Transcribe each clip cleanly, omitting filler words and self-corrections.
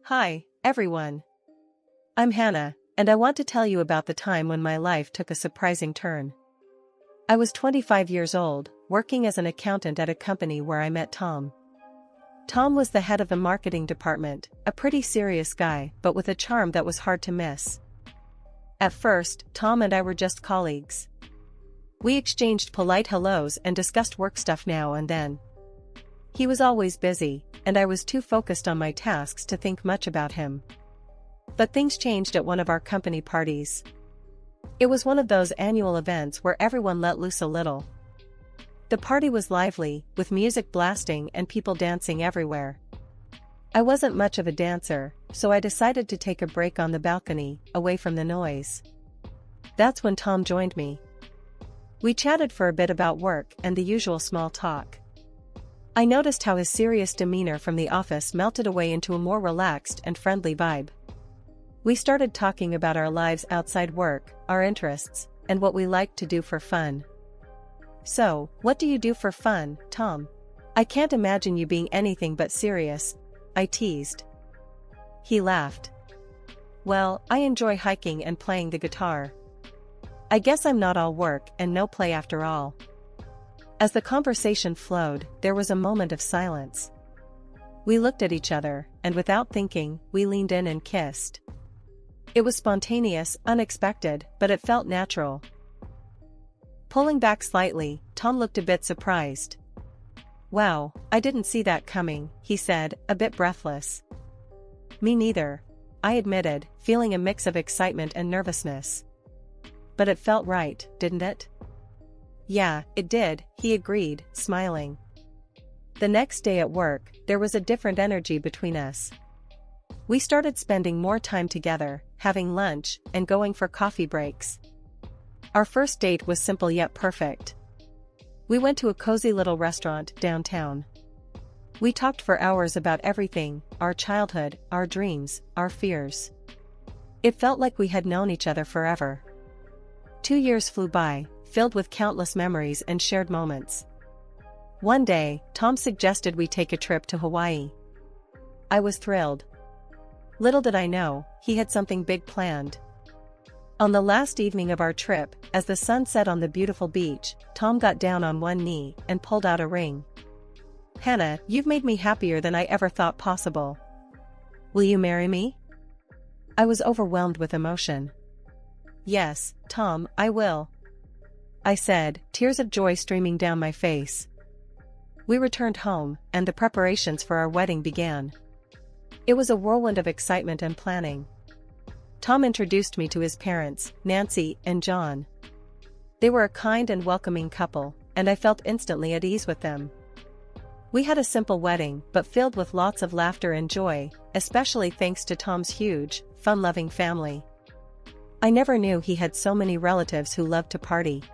Hi, everyone. I'm Hannah, and I want to tell you about the time when my life took a surprising turn. I was 25 years old, working as an accountant at a company where I met Tom. Tom was the head of the marketing department, a pretty serious guy, but with a charm that was hard to miss. At first, Tom and I were just colleagues. We exchanged polite hellos and discussed work stuff now and then. He was always busy, and I was too focused on my tasks to think much about him. But things changed at one of our company parties. It was one of those annual events where everyone let loose a little. The party was lively, with music blasting and people dancing everywhere. I wasn't much of a dancer, so I decided to take a break on the balcony, away from the noise. That's when Tom joined me. We chatted for a bit about work and the usual small talk. I noticed how his serious demeanor from the office melted away into a more relaxed and friendly vibe. We started talking about our lives outside work, our interests, and what we liked to do for fun. "So, what do you do for fun, Tom? I can't imagine you being anything but serious," I teased. He laughed. "Well, I enjoy hiking and playing the guitar. I guess I'm not all work and no play after all." As the conversation flowed, there was a moment of silence. We looked at each other, and without thinking, we leaned in and kissed. It was spontaneous, unexpected, but it felt natural. Pulling back slightly, Tom looked a bit surprised. "Wow, I didn't see that coming," he said, a bit breathless. "Me neither," I admitted, feeling a mix of excitement and nervousness. "But it felt right, didn't it?" "Yeah, it did," he agreed, smiling. The next day at work, there was a different energy between us. We started spending more time together, having lunch, and going for coffee breaks. Our first date was simple yet perfect. We went to a cozy little restaurant downtown. We talked for hours about everything, our childhood, our dreams, our fears. It felt like we had known each other forever. 2 years flew by, filled with countless memories and shared moments. One day, Tom suggested we take a trip to Hawaii. I was thrilled. Little did I know, he had something big planned. On the last evening of our trip, as the sun set on the beautiful beach, Tom got down on one knee and pulled out a ring. "Hannah, you've made me happier than I ever thought possible. Will you marry me?" I was overwhelmed with emotion. "Yes, Tom, I will," I said, tears of joy streaming down my face. We returned home, and the preparations for our wedding began. It was a whirlwind of excitement and planning. Tom introduced me to his parents, Nancy and John. They were a kind and welcoming couple, and I felt instantly at ease with them. We had a simple wedding, but filled with lots of laughter and joy, especially thanks to Tom's huge, fun-loving family. I never knew he had so many relatives who loved to party.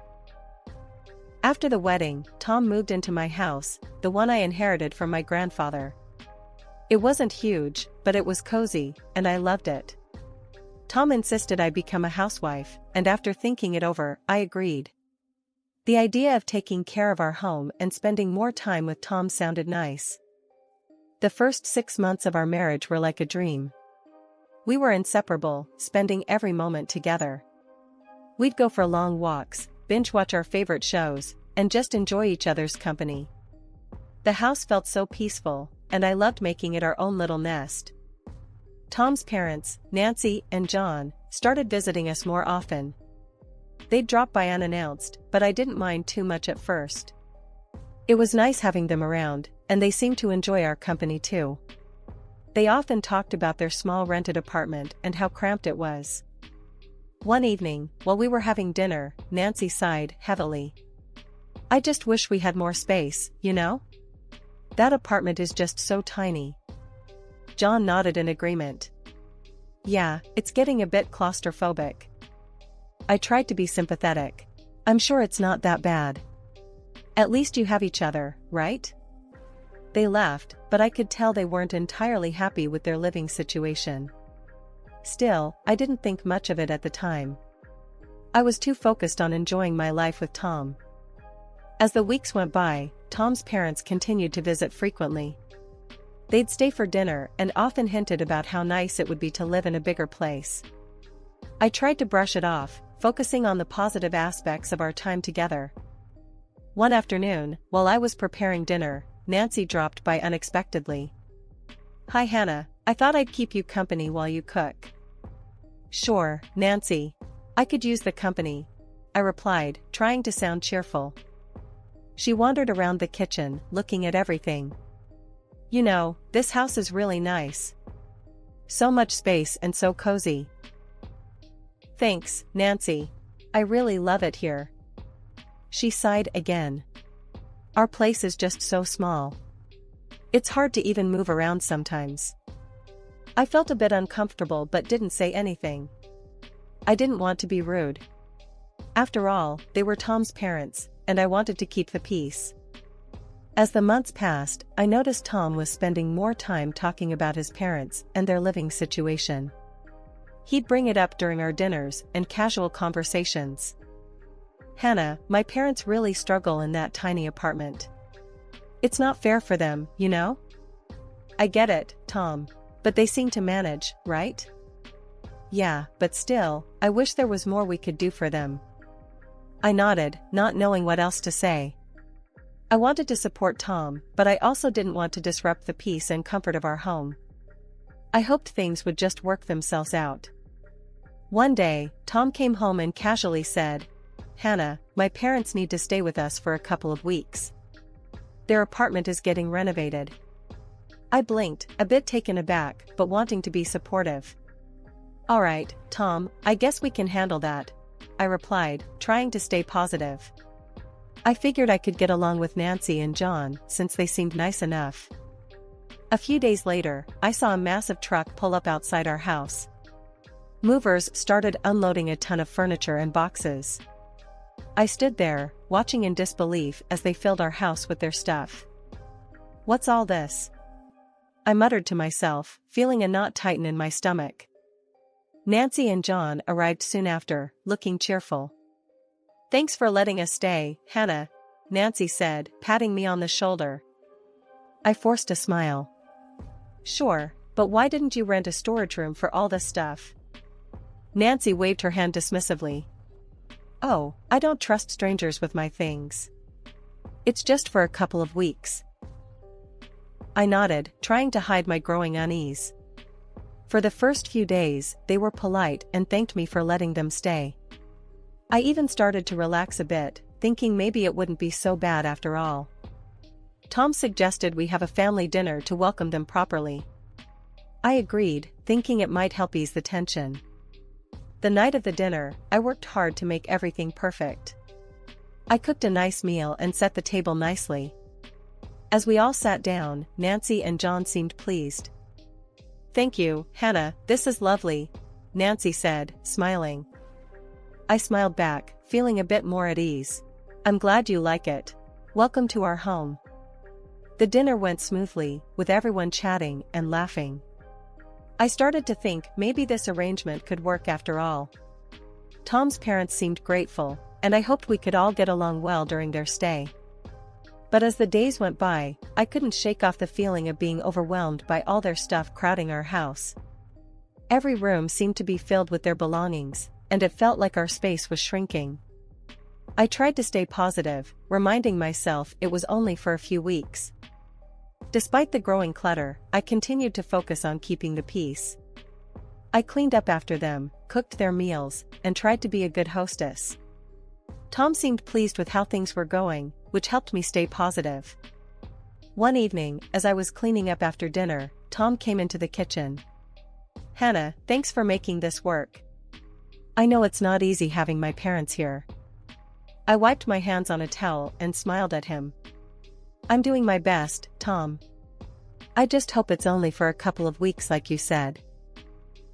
After the wedding, Tom moved into my house, the one I inherited from my grandfather. It wasn't huge, but it was cozy, and I loved it. Tom insisted I become a housewife, and after thinking it over, I agreed. The idea of taking care of our home and spending more time with Tom sounded nice. The first 6 months of our marriage were like a dream. We were inseparable, spending every moment together. We'd go for long walks, binge-watch our favorite shows, and just enjoy each other's company. The house felt so peaceful, and I loved making it our own little nest. Tom's parents, Nancy and John, started visiting us more often. They'd drop by unannounced, but I didn't mind too much at first. It was nice having them around, and they seemed to enjoy our company too. They often talked about their small rented apartment and how cramped it was. One evening, while we were having dinner, Nancy sighed heavily. "I just wish we had more space, you know? That apartment is just so tiny." John nodded in agreement. "Yeah, it's getting a bit claustrophobic." I tried to be sympathetic. "I'm sure it's not that bad. At least you have each other, right?" They laughed, but I could tell they weren't entirely happy with their living situation. Still, I didn't think much of it at the time. I was too focused on enjoying my life with Tom. As the weeks went by, Tom's parents continued to visit frequently. They'd stay for dinner and often hinted about how nice it would be to live in a bigger place. I tried to brush it off, focusing on the positive aspects of our time together. One afternoon, while I was preparing dinner, Nancy dropped by unexpectedly. "Hi Hannah, I thought I'd keep you company while you cook." "Sure, Nancy. I could use the company," I replied, trying to sound cheerful. She wandered around the kitchen, looking at everything. "You know, this house is really nice. So much space and so cozy." "Thanks, Nancy. I really love it here." She sighed again. "Our place is just so small. It's hard to even move around sometimes." I felt a bit uncomfortable but didn't say anything. I didn't want to be rude. After all, they were Tom's parents, and I wanted to keep the peace. As the months passed, I noticed Tom was spending more time talking about his parents and their living situation. He'd bring it up during our dinners and casual conversations. "Hannah, my parents really struggle in that tiny apartment. It's not fair for them, you know?" "I get it, Tom. But they seem to manage, right?" "Yeah, but still, I wish there was more we could do for them." I nodded, not knowing what else to say. I wanted to support Tom, but I also didn't want to disrupt the peace and comfort of our home. I hoped things would just work themselves out. One day, Tom came home and casually said, "Hannah, my parents need to stay with us for a couple of weeks. Their apartment is getting renovated." I blinked, a bit taken aback, but wanting to be supportive. "All right, Tom, I guess we can handle that," I replied, trying to stay positive. I figured I could get along with Nancy and John since they seemed nice enough. A few days later, I saw a massive truck pull up outside our house. Movers started unloading a ton of furniture and boxes. I stood there, watching in disbelief as they filled our house with their stuff. "What's all this?" I muttered to myself, feeling a knot tighten in my stomach. Nancy and John arrived soon after, looking cheerful. "Thanks for letting us stay, Hannah," Nancy said, patting me on the shoulder. I forced a smile. "Sure, but why didn't you rent a storage room for all this stuff?" Nancy waved her hand dismissively. "Oh, I don't trust strangers with my things. It's just for a couple of weeks." I nodded, trying to hide my growing unease. For the first few days, they were polite and thanked me for letting them stay. I even started to relax a bit, thinking maybe it wouldn't be so bad after all. Tom suggested we have a family dinner to welcome them properly. I agreed, thinking it might help ease the tension. The night of the dinner, I worked hard to make everything perfect. I cooked a nice meal and set the table nicely. As we all sat down, Nancy and John seemed pleased. "Thank you, Hannah, this is lovely," Nancy said, smiling. I smiled back, feeling a bit more at ease. "I'm glad you like it. Welcome to our home." The dinner went smoothly, with everyone chatting and laughing. I started to think maybe this arrangement could work after all. Tom's parents seemed grateful, and I hoped we could all get along well during their stay. But as the days went by, I couldn't shake off the feeling of being overwhelmed by all their stuff crowding our house. Every room seemed to be filled with their belongings, and it felt like our space was shrinking. I tried to stay positive, reminding myself it was only for a few weeks. Despite the growing clutter, I continued to focus on keeping the peace. I cleaned up after them, cooked their meals, and tried to be a good hostess. Tom seemed pleased with how things were going, which helped me stay positive. One evening, as I was cleaning up after dinner, Tom came into the kitchen. "Hannah, thanks for making this work. I know it's not easy having my parents here." I wiped my hands on a towel and smiled at him. "I'm doing my best, Tom. I just hope it's only for a couple of weeks like you said."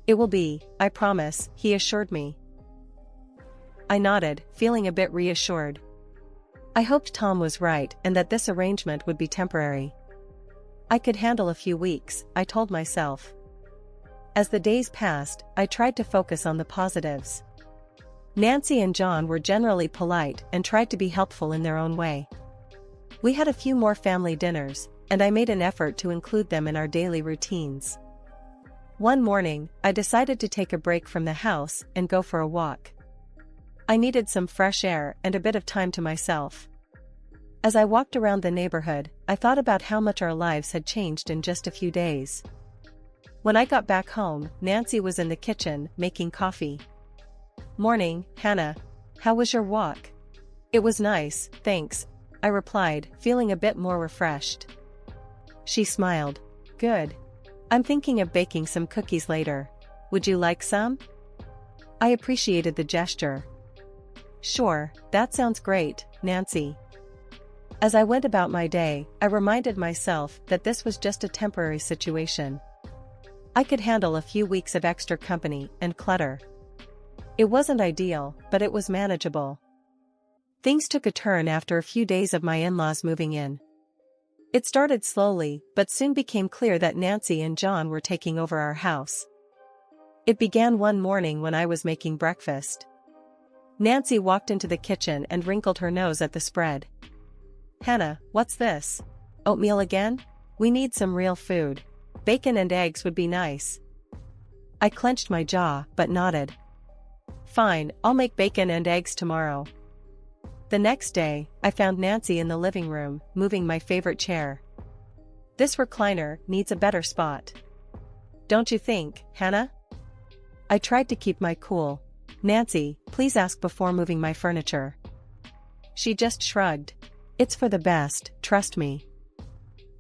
"It will be, I promise," he assured me. I nodded, feeling a bit reassured. I hoped Tom was right and that this arrangement would be temporary. I could handle a few weeks, I told myself. As the days passed, I tried to focus on the positives. Nancy and John were generally polite and tried to be helpful in their own way. We had a few more family dinners, and I made an effort to include them in our daily routines. One morning, I decided to take a break from the house and go for a walk. I needed some fresh air and a bit of time to myself. As I walked around the neighborhood, I thought about how much our lives had changed in just a few days. When I got back home, Nancy was in the kitchen, making coffee. "Morning, Hannah. How was your walk?" "It was nice, thanks," I replied, feeling a bit more refreshed. She smiled. "Good. I'm thinking of baking some cookies later. Would you like some?" I appreciated the gesture. "Sure, that sounds great, Nancy." As I went about my day, I reminded myself that this was just a temporary situation. I could handle a few weeks of extra company and clutter. It wasn't ideal, but it was manageable. Things took a turn after a few days of my in-laws moving in. It started slowly, but soon became clear that Nancy and John were taking over our house. It began one morning when I was making breakfast. Nancy walked into the kitchen and wrinkled her nose at the spread. "Hannah, what's this? Oatmeal again? We need some real food. Bacon and eggs would be nice." I clenched my jaw, but nodded. "Fine, I'll make bacon and eggs tomorrow." The next day, I found Nancy in the living room, moving my favorite chair. "This recliner needs a better spot. Don't you think, Hannah?" I tried to keep my cool. "Nancy, please ask before moving my furniture." She just shrugged. "It's for the best, trust me."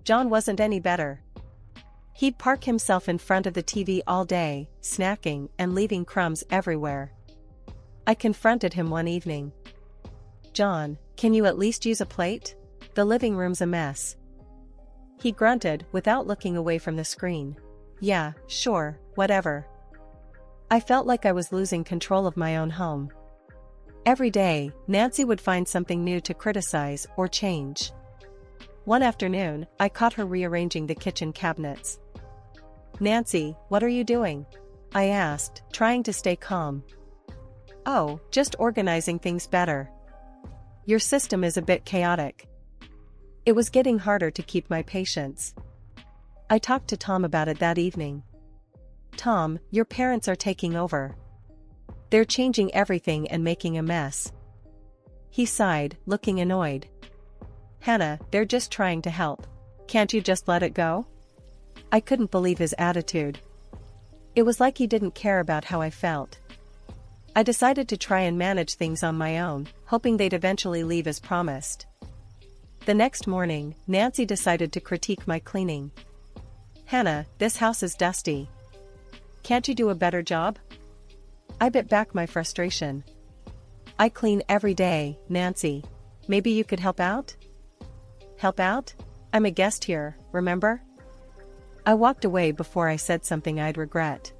John wasn't any better. He'd park himself in front of the TV all day, snacking and leaving crumbs everywhere. I confronted him one evening. "John, can you at least use a plate? The living room's a mess." He grunted without looking away from the screen. "Yeah, sure, whatever." I felt like I was losing control of my own home. Every day, Nancy would find something new to criticize or change. One afternoon, I caught her rearranging the kitchen cabinets. "Nancy, what are you doing?" I asked, trying to stay calm. "Oh, just organizing things better. Your system is a bit chaotic." It was getting harder to keep my patience. I talked to Tom about it that evening. "Tom, your parents are taking over. They're changing everything and making a mess." He sighed, looking annoyed. "Hannah, they're just trying to help. Can't you just let it go?" I couldn't believe his attitude. It was like he didn't care about how I felt. I decided to try and manage things on my own, hoping they'd eventually leave as promised. The next morning, Nancy decided to critique my cleaning. "Hannah, this house is dusty. Can't you do a better job?" I bit back my frustration. "I clean every day, Nancy. Maybe you could help out?" "Help out? I'm a guest here, remember?" I walked away before I said something I'd regret.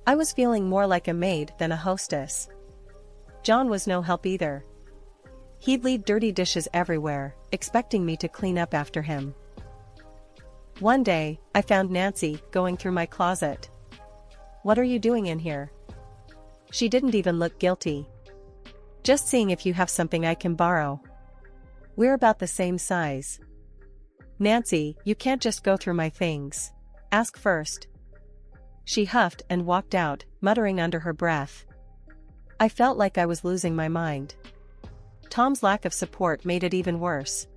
I was feeling more like a maid than a hostess. John was no help either. He'd leave dirty dishes everywhere, expecting me to clean up after him. One day, I found Nancy going through my closet. "What are you doing in here?" She didn't even look guilty. "Just seeing if you have something I can borrow. We're about the same size." "Nancy, you can't just go through my things. Ask first." She huffed and walked out, muttering under her breath. I felt like I was losing my mind. Tom's lack of support made it even worse.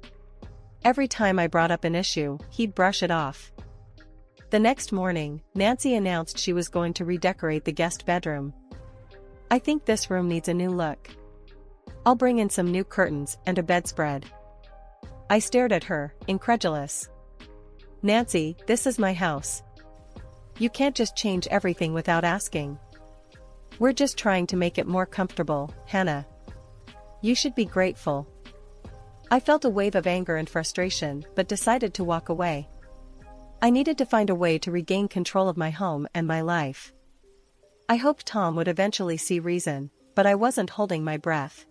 Every time I brought up an issue, he'd brush it off. The next morning, Nancy announced she was going to redecorate the guest bedroom. "I think this room needs a new look. I'll bring in some new curtains and a bedspread." I stared at her, incredulous. "Nancy, this is my house. You can't just change everything without asking. We're just trying to make it more comfortable, Hannah. You should be grateful." I felt a wave of anger and frustration, but decided to walk away. I needed to find a way to regain control of my home and my life. I hoped Tom would eventually see reason, but I wasn't holding my breath.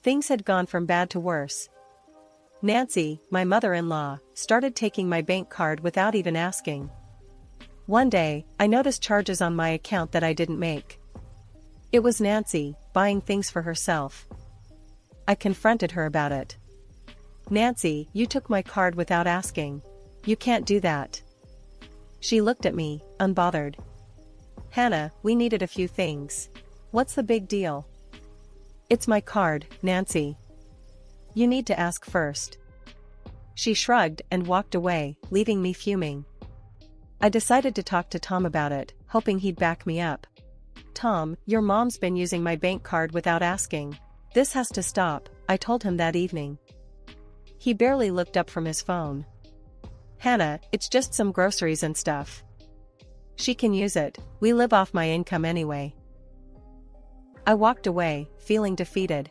Things had gone from bad to worse. Nancy, my mother-in-law, started taking my bank card without even asking. One day, I noticed charges on my account that I didn't make. It was Nancy, buying things for herself. I confronted her about it. Nancy, you took my card without asking. You can't do that. She looked at me, unbothered. Hannah, we needed a few things. What's the big deal? It's my card, Nancy. You need to ask first. She shrugged and walked away, leaving me fuming. I decided to talk to Tom about it, hoping he'd back me up. Tom, your mom's been using my bank card without asking. This has to stop, I told him that evening. He barely looked up from his phone. Hannah, it's just some groceries and stuff. She can use it, we live off my income anyway. I walked away, feeling defeated.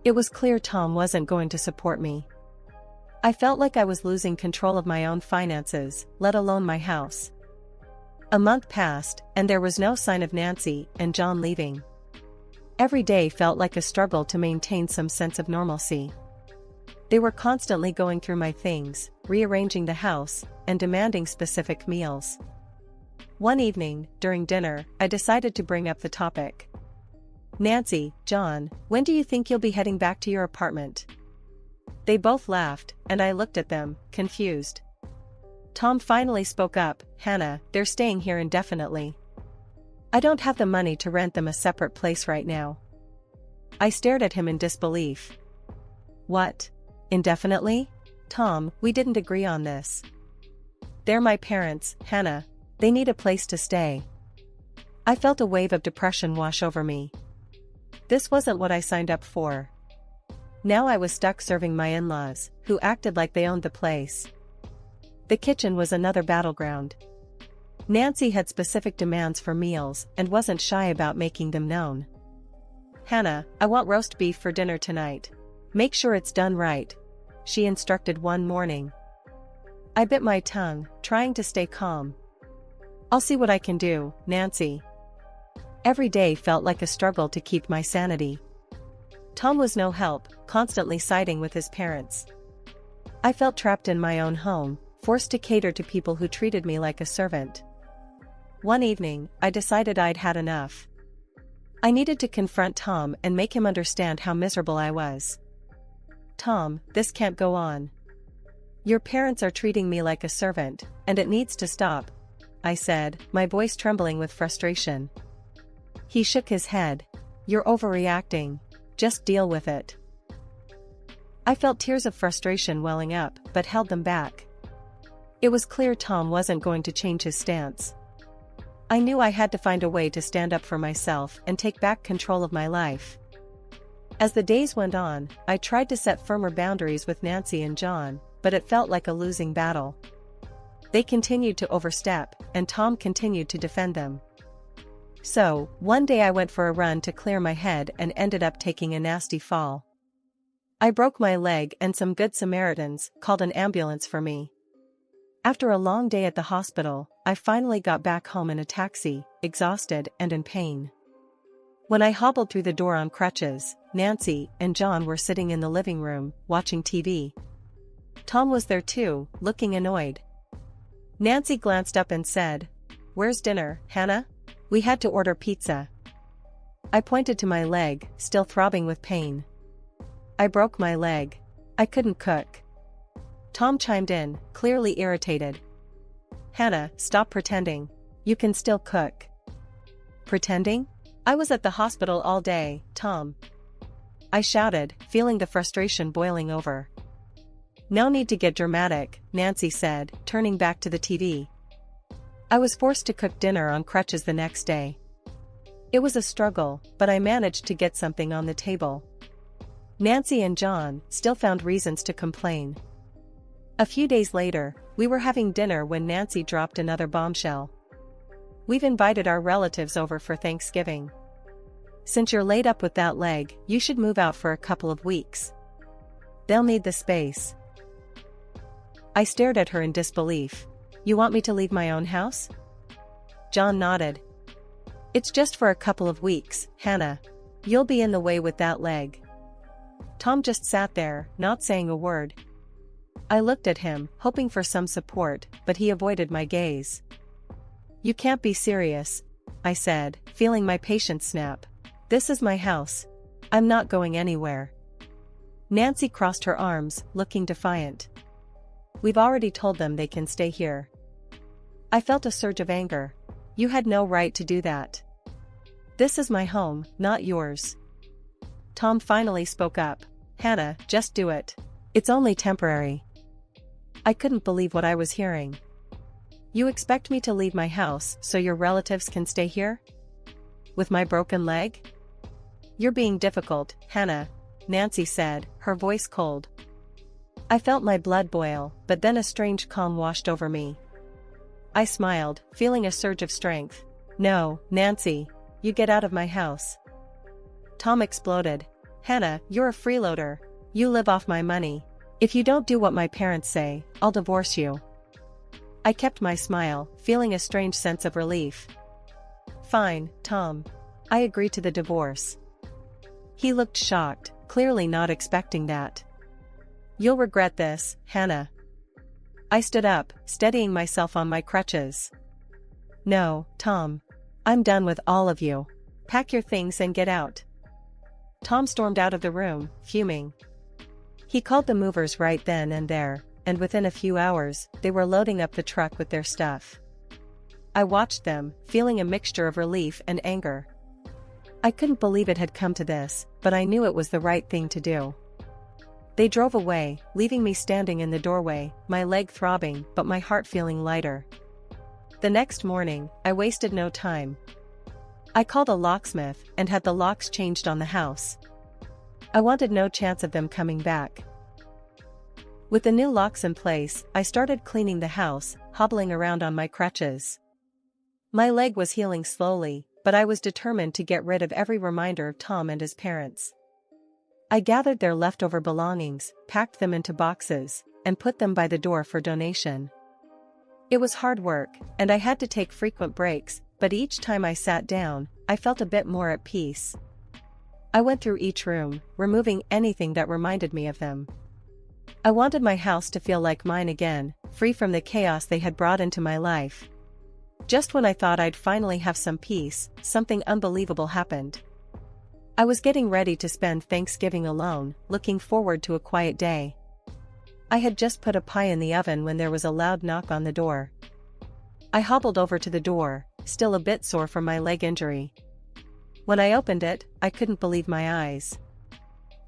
It was clear Tom wasn't going to support me. I felt like I was losing control of my own finances, let alone my house. A month passed, and there was no sign of Nancy and John leaving. Every day felt like a struggle to maintain some sense of normalcy. They were constantly going through my things, rearranging the house, and demanding specific meals. One evening, during dinner, I decided to bring up the topic. Nancy, John, when do you think you'll be heading back to your apartment? They both laughed, and I looked at them, confused. Tom finally spoke up, Hannah, they're staying here indefinitely. I don't have the money to rent them a separate place right now. I stared at him in disbelief. What? Indefinitely? Tom, we didn't agree on this. They're my parents, Hannah. They need a place to stay. I felt a wave of depression wash over me. This wasn't what I signed up for. Now I was stuck serving my in-laws, who acted like they owned the place. The kitchen was another battleground. Nancy had specific demands for meals and wasn't shy about making them known. Hannah, I want roast beef for dinner tonight. Make sure it's done right, she instructed one morning. I bit my tongue, trying to stay calm. I'll see what I can do, Nancy. Every day felt like a struggle to keep my sanity. Tom was no help, constantly siding with his parents. I felt trapped in my own home, forced to cater to people who treated me like a servant. One evening, I decided I'd had enough. I needed to confront Tom and make him understand how miserable I was. Tom, this can't go on. Your parents are treating me like a servant, and it needs to stop, I said, my voice trembling with frustration. He shook his head. You're overreacting. Just deal with it. I felt tears of frustration welling up, but held them back. It was clear Tom wasn't going to change his stance. I knew I had to find a way to stand up for myself and take back control of my life. As the days went on, I tried to set firmer boundaries with Nancy and John, but it felt like a losing battle. They continued to overstep, and Tom continued to defend them. So, one day I went for a run to clear my head and ended up taking a nasty fall. I broke my leg and some good Samaritans called an ambulance for me. After a long day at the hospital, I finally got back home in a taxi, exhausted and in pain. When I hobbled through the door on crutches, Nancy and John were sitting in the living room, watching TV. Tom was there too, looking annoyed. Nancy glanced up and said, "Where's dinner, Hannah? We had to order pizza." I pointed to my leg, still throbbing with pain. I broke my leg. I couldn't cook. Tom chimed in, clearly irritated. "Hannah, stop pretending. You can still cook." Pretending? I was at the hospital all day, Tom. I shouted, feeling the frustration boiling over. "No need to get dramatic," Nancy said, turning back to the TV. I was forced to cook dinner on crutches the next day. It was a struggle, but I managed to get something on the table. Nancy and John still found reasons to complain. A few days later, we were having dinner when Nancy dropped another bombshell. "We've invited our relatives over for Thanksgiving. Since you're laid up with that leg, you should move out for a couple of weeks. They'll need the space." I stared at her in disbelief. "You want me to leave my own house?" John nodded. "It's just for a couple of weeks, Hannah. You'll be in the way with that leg." Tom just sat there, not saying a word. I looked at him, hoping for some support, but he avoided my gaze. "You can't be serious," I said, feeling my patience snap. "This is my house. I'm not going anywhere." Nancy crossed her arms, looking defiant. We've already told them they can stay here. I felt a surge of anger. You had no right to do that. This is my home, not yours. Tom finally spoke up. Hannah, just do it. It's only temporary. I couldn't believe what I was hearing. You expect me to leave my house so your relatives can stay here? With my broken leg? You're being difficult, Hannah, Nancy said, her voice cold. I felt my blood boil, but then a strange calm washed over me. I smiled, feeling a surge of strength. No, Nancy, you get out of my house. Tom exploded. Hannah, you're a freeloader. You live off my money. If you don't do what my parents say, I'll divorce you. I kept my smile, feeling a strange sense of relief. Fine, Tom. I agree to the divorce. He looked shocked, clearly not expecting that. You'll regret this, Hannah. I stood up, steadying myself on my crutches. No, Tom. I'm done with all of you. Pack your things and get out. Tom stormed out of the room, fuming. He called the movers right then and there, and within a few hours, they were loading up the truck with their stuff. I watched them, feeling a mixture of relief and anger. I couldn't believe it had come to this, but I knew it was the right thing to do. They drove away, leaving me standing in the doorway, my leg throbbing but my heart feeling lighter. The next morning, I wasted no time. I called a locksmith and had the locks changed on the house. I wanted no chance of them coming back. With the new locks in place, I started cleaning the house, hobbling around on my crutches. My leg was healing slowly, but I was determined to get rid of every reminder of Tom and his parents. I gathered their leftover belongings, packed them into boxes, and put them by the door for donation. It was hard work, and I had to take frequent breaks, but each time I sat down, I felt a bit more at peace. I went through each room, removing anything that reminded me of them. I wanted my house to feel like mine again, free from the chaos they had brought into my life. Just when I thought I'd finally have some peace, something unbelievable happened. I was getting ready to spend Thanksgiving alone, looking forward to a quiet day. I had just put a pie in the oven when there was a loud knock on the door. I hobbled over to the door, still a bit sore from my leg injury. When I opened it, I couldn't believe my eyes.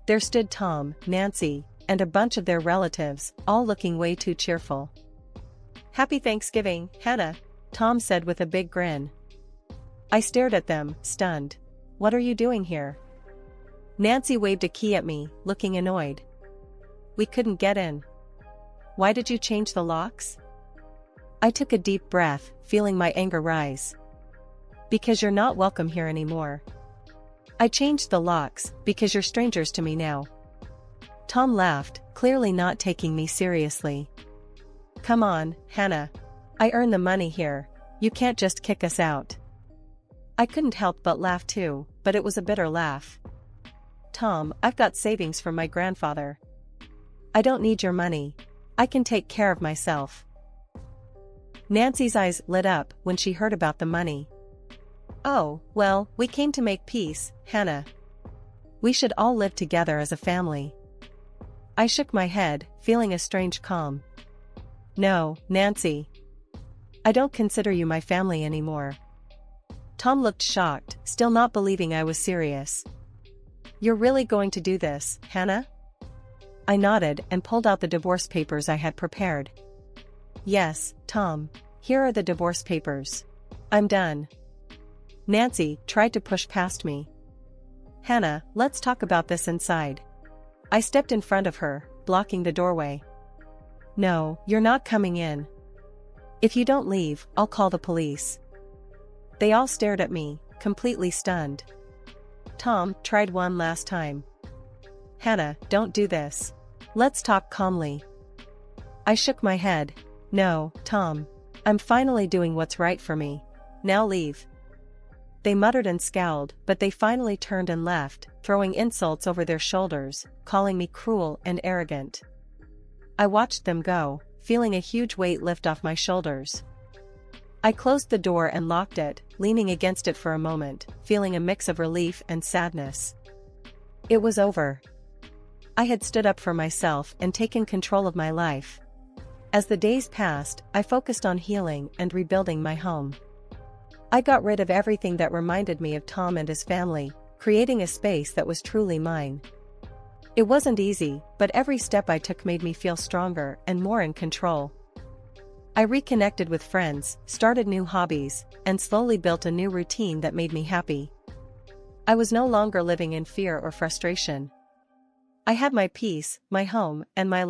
There stood Tom, Nancy, and a bunch of their relatives, all looking way too cheerful. "Happy Thanksgiving, Hannah," Tom said with a big grin. I stared at them, stunned. "What are you doing here?" Nancy waved a key at me, looking annoyed. "We couldn't get in." "Why did you change the locks?" I took a deep breath, feeling my anger rise. "Because you're not welcome here anymore." "I changed the locks, because you're strangers to me now." Tom laughed, clearly not taking me seriously. "Come on, Hannah. I earn the money here. You can't just kick us out." I couldn't help but laugh too, but it was a bitter laugh. "Tom, I've got savings from my grandfather. I don't need your money. I can take care of myself." Nancy's eyes lit up when she heard about the money. "Oh, well, we came to make peace, Hannah. We should all live together as a family." I shook my head, feeling a strange calm. "No, Nancy. I don't consider you my family anymore." Tom looked shocked, still not believing I was serious. "You're really going to do this, Hannah?" I nodded and pulled out the divorce papers I had prepared. "Yes, Tom. Here are the divorce papers. I'm done." Nancy tried to push past me. "Hannah, let's talk about this inside." I stepped in front of her, blocking the doorway. "No, you're not coming in. If you don't leave, I'll call the police." They all stared at me, completely stunned. Tom tried one last time. "Hannah, don't do this. Let's talk calmly." I shook my head. "No, Tom. I'm finally doing what's right for me. Now leave." They muttered and scowled, but they finally turned and left, throwing insults over their shoulders, calling me cruel and arrogant. I watched them go, feeling a huge weight lift off my shoulders. I closed the door and locked it, leaning against it for a moment, feeling a mix of relief and sadness. It was over. I had stood up for myself and taken control of my life. As the days passed, I focused on healing and rebuilding my home. I got rid of everything that reminded me of Tom and his family, creating a space that was truly mine. It wasn't easy, but every step I took made me feel stronger and more in control. I reconnected with friends, started new hobbies, and slowly built a new routine that made me happy. I was no longer living in fear or frustration. I had my peace, my home, and my life.